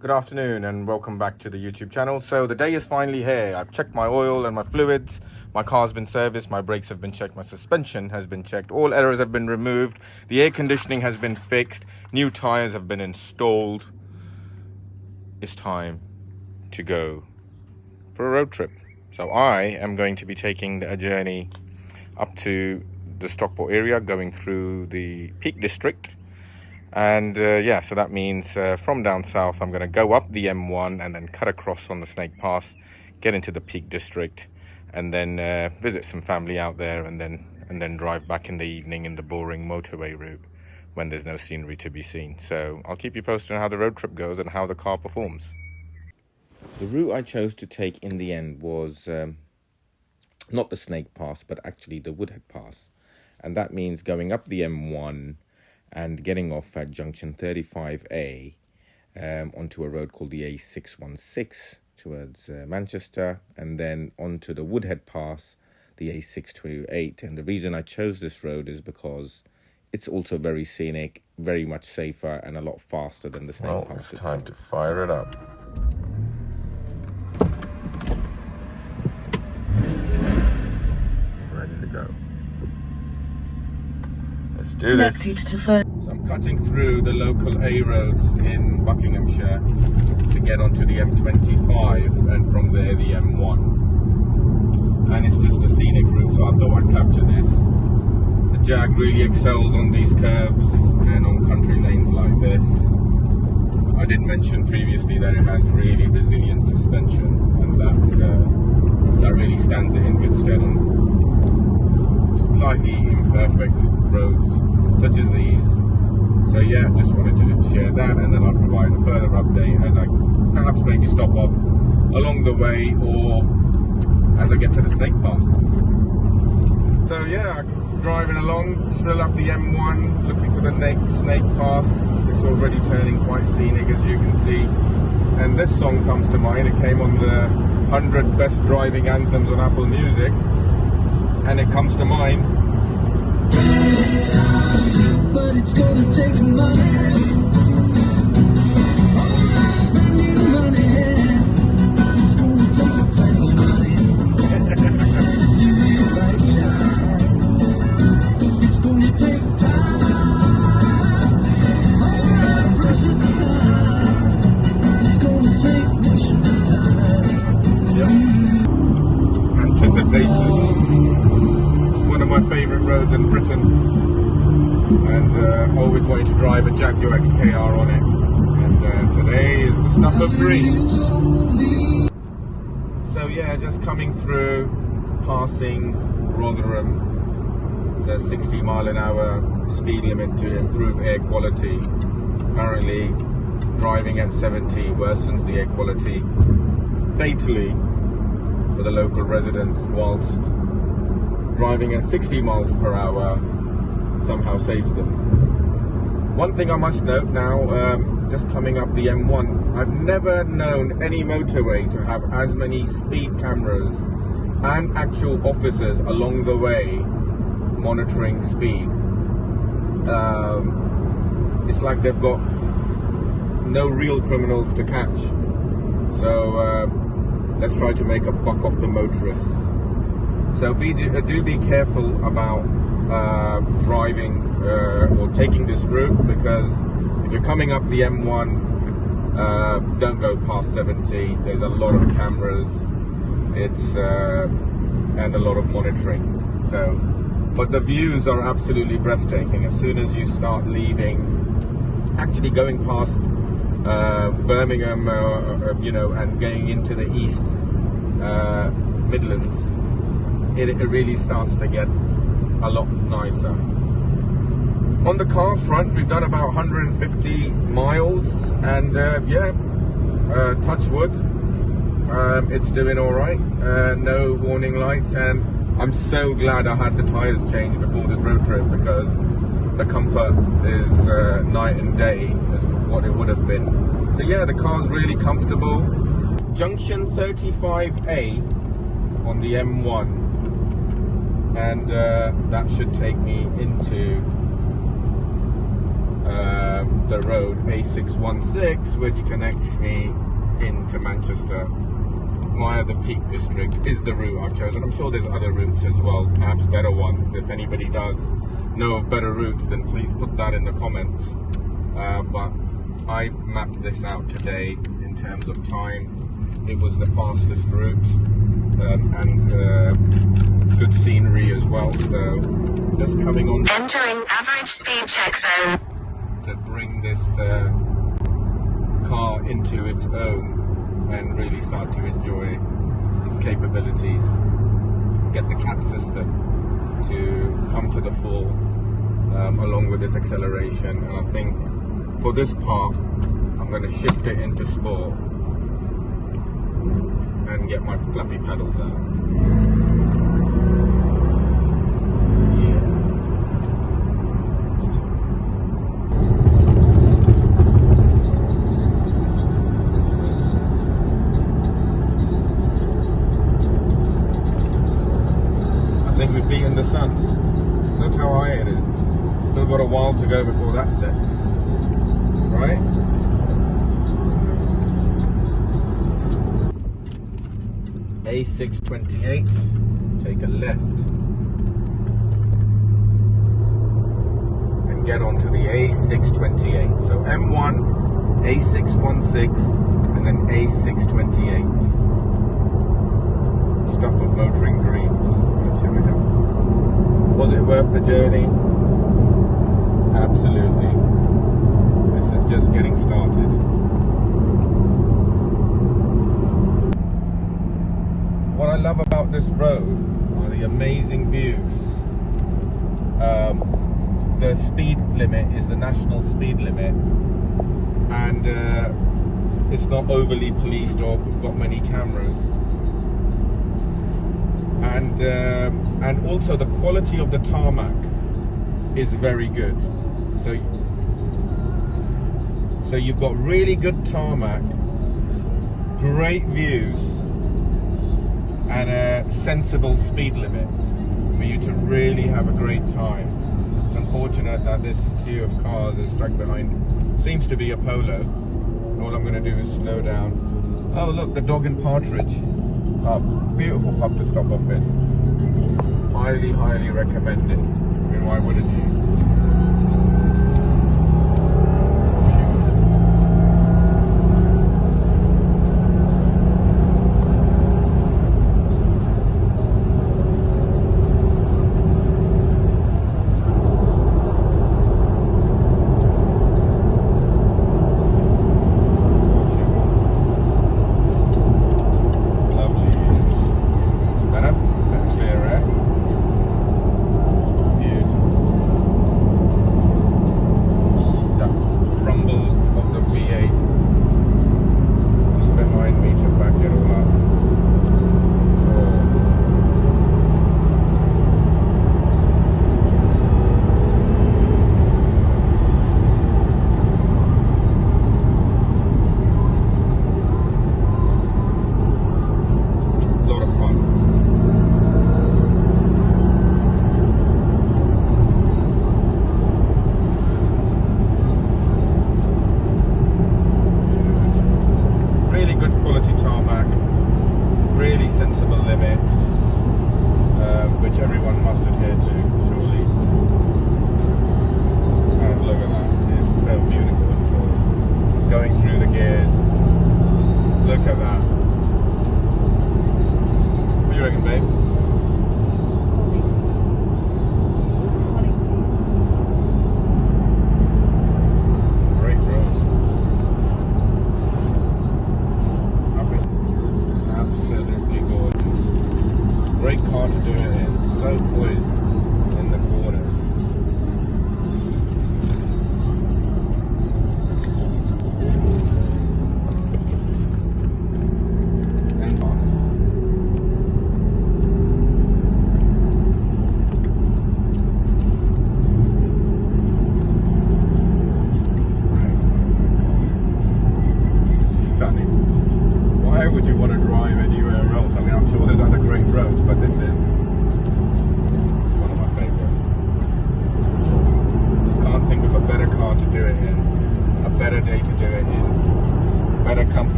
Good afternoon and welcome back to the YouTube channel. So the day is finally here. I've checked my oil and my fluids. My car's been serviced, my brakes have been checked, my suspension has been checked, all errors have been removed, the air conditioning has been fixed, new tires have been installed. It's time to go for a road trip. So I am going to be taking a journey up to the Stockport area, going through the Peak District. And yeah, so that means from down south I'm going to go up the M1 and then cut across on the Snake Pass, get into the Peak District, and then visit some family out there, and then drive back in the evening in the boring motorway route when there's no scenery to be seen. So I'll keep you posted on how the road trip goes and how the car performs. The route I chose to take in the end was not the Snake Pass, but actually the Woodhead Pass, and that means going up the M1 and getting off at junction 35A onto a road called the A616 towards Manchester, and then onto the Woodhead Pass, the A628. And the reason I chose this road is because it's also very scenic, very much safer, and a lot faster than the Snake Pass. It's time to fire it up. Ready to go. Let's do this. So I'm cutting through the local A roads in Buckinghamshire to get onto the M25 and from there the M1. And it's just a scenic route, so I thought I'd capture this. The Jag really excels on these curves and on country lanes like this. I did mention previously that it has really resilient suspension, and that really stands it in good stead on slightly imperfect roads such as these. So yeah, just wanted to share that, and then I'll provide a further update as I perhaps maybe stop off along the way or as I get to the Snake Pass. So yeah, driving along, still up the M1, looking for the Snake Pass. It's already turning quite scenic, as you can see. And this song comes to mind. It came on the 100 Best Driving Anthems on Apple Music, and it comes to mind. But it's gonna take money. Spending money. It's gonna take plenty of money to do it right, child. It's gonna take time. All that precious time. It's gonna take precious time. Yep. Anticipation. One of my favourite roads in Britain, and always wanted to drive a Jaguar XKR on it, and today is the stuff of dreams. So yeah, just coming through, passing Rotherham. It's a 60 mile an hour speed limit to improve air quality. Apparently driving at 70 worsens the air quality fatally for the local residents, whilst driving at 60 miles per hour somehow saves them. One thing I must note now, just coming up the M1, I've never known any motorway to have as many speed cameras and actual officers along the way monitoring speed. It's like they've got no real criminals to catch. So let's try to make a buck off the motorists. So do be careful about driving or taking this route, because if you're coming up the M1, don't go past 70. There's a lot of cameras, and a lot of monitoring. So, but the views are absolutely breathtaking. As soon as you start leaving, actually going past Birmingham, and going into the East Midlands, it really starts to get a lot nicer. On the car front, we've done about 150 miles, and touch wood, it's doing all right. No warning lights, and I'm so glad I had the tires changed before this road trip, because the comfort is night and day as what it would have been. So yeah, the car's really comfortable. Junction 35A on the M1. And that should take me into the road A616, which connects me into Manchester via the Peak District, is the route I've chosen. I'm sure there's other routes as well, perhaps better ones. If anybody does know of better routes, then please put that in the comments. But I mapped this out today in terms of time. It was the fastest route, and good scenery as well. So just coming on, entering average speed check zone, to bring this car into its own and really start to enjoy its capabilities. Get the CAT system to come to the full, along with this acceleration. And I think for this part, I'm going to shift it into sport and get my flappy pedals out. We've beaten the sun. Look how high it is. Still got a while to go before that sets. Right? A628. Take a left. And get onto the A628. So M1, A616, and then A628. Stuff of motoring dreams. Here we go. Was it worth the journey? Absolutely. This is just getting started. What I love about this road are the amazing views. The speed limit is the national speed limit, and it's not overly policed or got many cameras. And also the quality of the tarmac is very good. So you've got really good tarmac, great views, and a sensible speed limit for you to really have a great time. It's unfortunate that this queue of cars is stuck behind, seems to be a Polo. All I'm going to do is slow down. Oh look, the Dog and Partridge. Beautiful pub to stop off in. Highly, highly recommend it. I mean, why wouldn't you?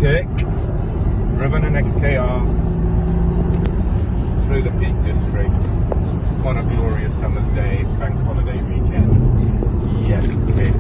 tick. Driven an XKR through the Peak District on a glorious summer's day, bank holiday weekend. Yes, tick.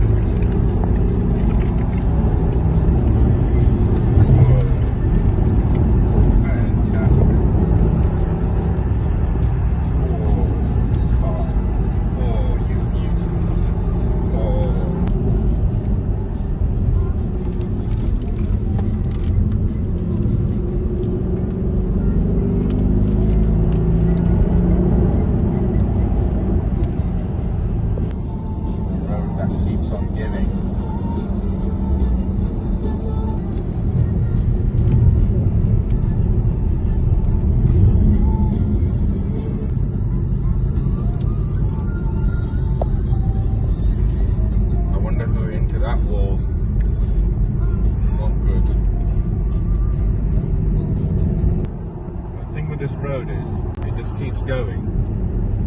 This road is, it just keeps going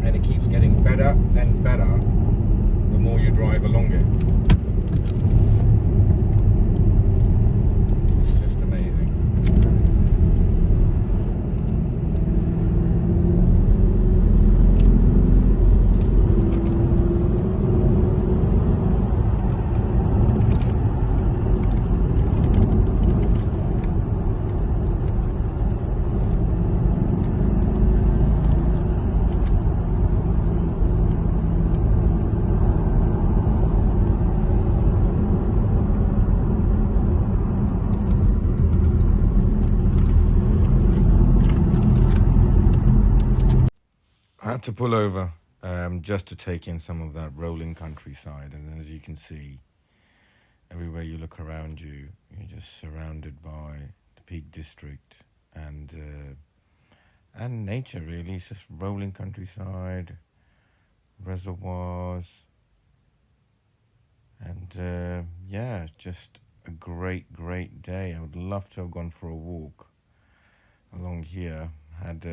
and it keeps getting better and better the more you drive along it. It's just amazing. I had to pull over just to take in some of that rolling countryside, and as you can see, everywhere you look around you, you're just surrounded by the Peak District and nature. Really, it's just rolling countryside, reservoirs, and yeah, just a great day. I would love to have gone for a walk along here. Had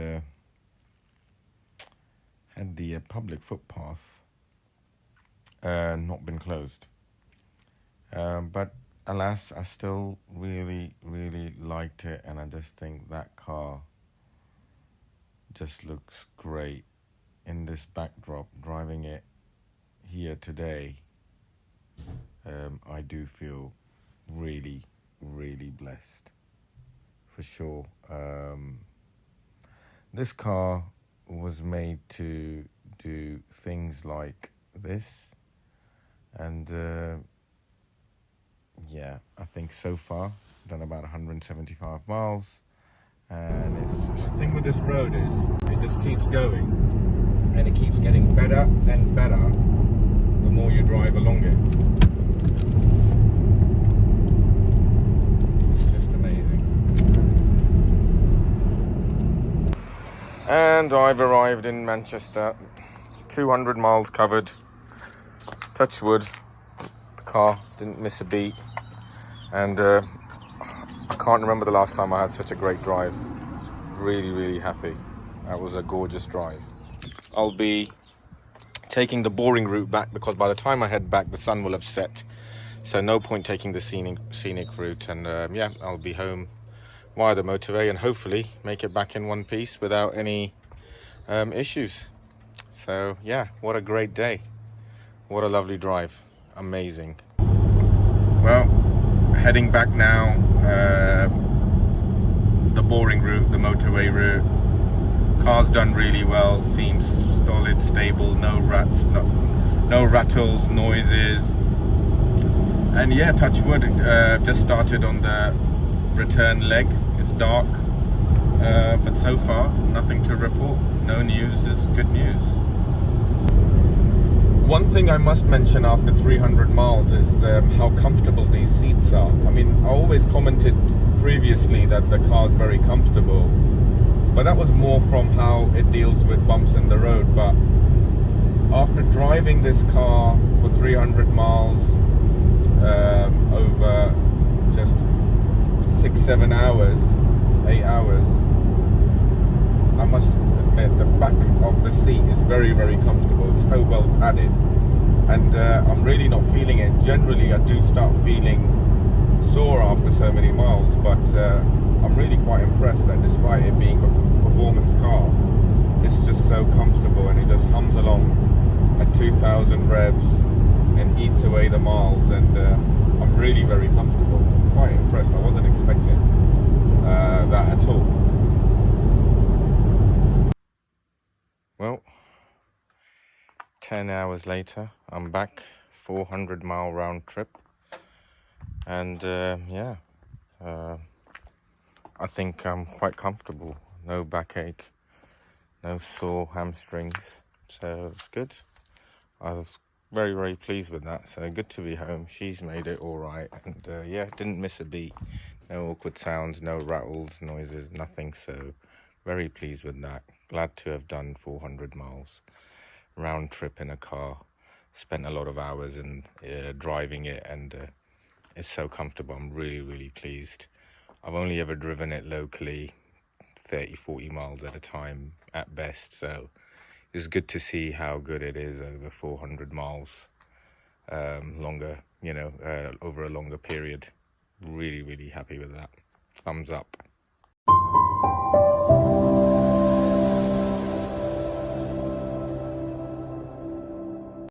the public footpath not been closed, but alas, I still really liked it, and I just think that car just looks great in this backdrop. Driving it here today, I do feel really blessed, for sure. This car was made to do things like this, and yeah, I think so far done about 175 miles, and it's just, the thing with this road is it just keeps going and it keeps getting better and better the more you drive along it. It's just amazing. And I've arrived in Manchester. 200 miles covered. Touch wood. The car didn't miss a beat. And I can't remember the last time I had such a great drive. Really happy. That was a gorgeous drive. I'll be taking the boring route back, because by the time I head back the sun will have set. So no point taking the scenic route. And yeah, I'll be home via the motorway and hopefully make it back in one piece without any issues. So yeah, what a great day, what a lovely drive, amazing. Well, heading back now, the boring route, the motorway route. Car's done really well, seems solid, stable, no rattles, noises, and yeah, touch wood, just started on the return leg. It's dark, but so far nothing to report. No news is good news. One thing I must mention after 300 miles is how comfortable these seats are. I mean, I always commented previously that the car's very comfortable, but that was more from how it deals with bumps in the road. But after driving this car for 300 miles over just 6-7 hours, 8 hours, I must admit the back of the seat is very comfortable. It's so well padded, and I'm really not feeling it. Generally I do start feeling sore after so many miles, but I'm really quite impressed that despite it being a performance car, it's just so comfortable and it just hums along at 2,000 revs and eats away the miles, and I'm really very comfortable. I'm quite impressed. I wasn't expecting that at all. Well, 10 hours later, I'm back, 400-mile round trip, and yeah, I think I'm quite comfortable. No backache, no sore hamstrings, so it's good. I was very, very pleased with that, so good to be home. She's made it all right, and yeah, didn't miss a beat. No awkward sounds, no rattles, noises, nothing, so very pleased with that. Glad to have done 400 miles round trip in a car. Spent a lot of hours in driving it, and it's so comfortable. I'm really, really pleased. I've only ever driven it locally, 30-40 miles at a time at best, so it's good to see how good it is over 400 miles longer, you know, over a longer period. Really, really happy with that. Thumbs up.